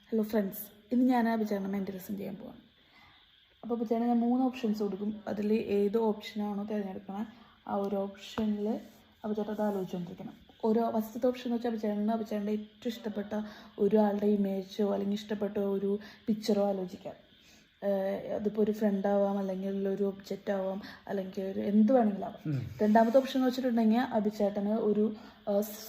Hello friends, ഇന്ന് ഞാൻ അഭിചാരണം mentalism ചെയ്യാൻ പോവാണ്. അപ്പോൾ അഭിചാരണം ഞാൻ 3 ഓപ്ഷൻസ് കൊടുക്കും. അതിൽ ഏത് ഓപ്ഷനാണോ തിരഞ്ഞെടുക്കണം ആ ഒരു ഓപ്ഷനിൽ അഭിചാരം അത് ആലോചിച്ചുകൊണ്ടിരിക്കണം. ഫസ്റ്റത്തെ ഓപ്ഷൻ എന്ന് വെച്ചാൽ അഭിചാരൻ്റെ ഏറ്റവും ഇഷ്ടപ്പെട്ട ഒരാളുടെ ഇമേജോ അല്ലെങ്കിൽ ഇഷ്ടപ്പെട്ട ഒരു പിക്ചറോ ആലോചിക്കാം. അതിപ്പോൾ ഒരു ഫ്രണ്ട് ആവാം, അല്ലെങ്കിൽ ഒരു ഒബ്ജക്റ്റ് ആവാം, അല്ലെങ്കിൽ ഒരു എന്ത് വേണമെങ്കിലും ആവാം. രണ്ടാമത്തെ ഓപ്ഷൻ എന്ന് വെച്ചിട്ടുണ്ടെങ്കിൽ അഭിചേട്ടന് ഒരു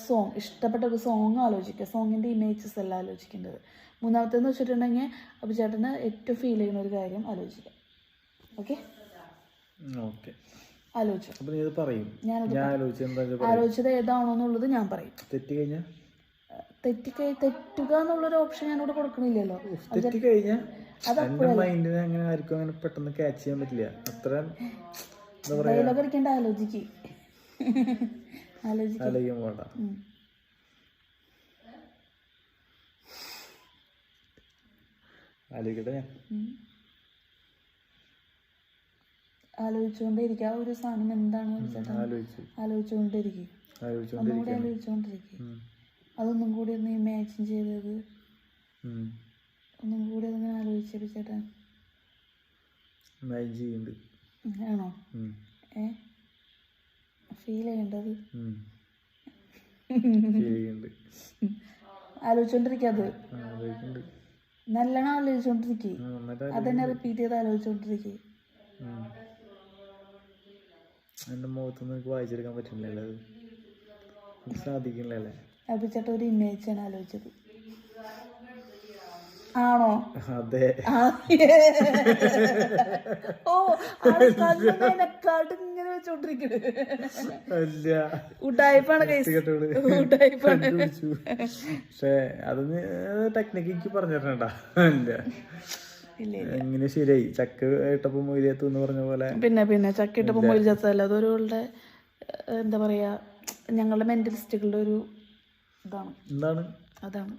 സോങ്, ഇഷ്ടപ്പെട്ട ഒരു സോങ് ആലോചിക്കുക. സോങ്ങിൻ്റെ ഇമേജസ് അല്ല ആലോചിക്കേണ്ടത്. മൂന്നാമത്തേന്ന് വെച്ചിട്ടുണ്ടെങ്കിൽ അഭിചേട്ടന് ഏറ്റവും ഫീൽ ചെയ്യുന്ന ഒരു കാര്യം ആലോചിക്കാം. ഓക്കെ, ആലോചിച്ചത് ഏതാണോ എന്നുള്ളത് ഞാൻ പറയും. തെറ്റുക എന്നുള്ളൊരു ഓപ്ഷൻ ഞാനിവിടെ കൊടുക്കണില്ലല്ലോ. പെട്ടെന്ന് ക്യാച്ച് ചെയ്യാൻ പറ്റില്ല. അത്ര ഡയലോഗ് അടിക്കേണ്ട, ആലോചിക്കണ്ട. ആലോചിച്ചുകൊണ്ടേയിരിക്കുക. ആ ഒരു സാധനം എന്താണ് ആലോചിച്ചുകൊണ്ടിരിക്കുക. ഒന്നുകൂടി ആലോചിച്ചുകൊണ്ടിരിക്കുക. അതൊന്നും കൂടി ഒന്ന് ഇമാജിൻ ചെയ്തത് ഒന്നും കൂടി അതിങ്ങനെ ആലോചിച്ചു ചേട്ടാ. ആണോ? ഫീൽ ചെയ്യേണ്ടത് ആലോചിച്ചോണ്ടിരിക്കത് നല്ലോണം ആലോചിച്ചോണ്ടിരിക്കേ. അതന്നെ റിപ്പീറ്റ് ചെയ്ത് ആലോചിച്ചോണ്ടിരിക്കേ. എന്റെ മുഖത്തൊന്നും എനിക്ക് വായിച്ചെടുക്കാൻ പറ്റുന്നില്ല, സാധിക്കില്ലല്ലേ. അഭിചേട്ട ഒരു ഇമേജാണ് ആലോചിച്ചത്. ആണോ? അതെ. ഓ, ഇങ്ങനെ വെച്ചോണ്ടിരിക്കണ്. ഉഡായിപ്പാണ്. പക്ഷെ അതൊന്ന് ടെക്നിക്ക് പറഞ്ഞു തരണ്ട. എങ്ങനെ ശരിയായി? ചക്ക ഇട്ടപ്പോ മൊയിലെത്തു എന്ന് പറഞ്ഞ പോലെ. പിന്നെ ചക്ക ഇട്ടപ്പോ മൊയിലെത്തല്ല. അതൊരുകളുടെ എന്താ പറയാ, ഞങ്ങളുടെ മെന്റലിസ്റ്റുകളുടെ ഒരു ഇതാണ്. എന്താണ് അതാണ്.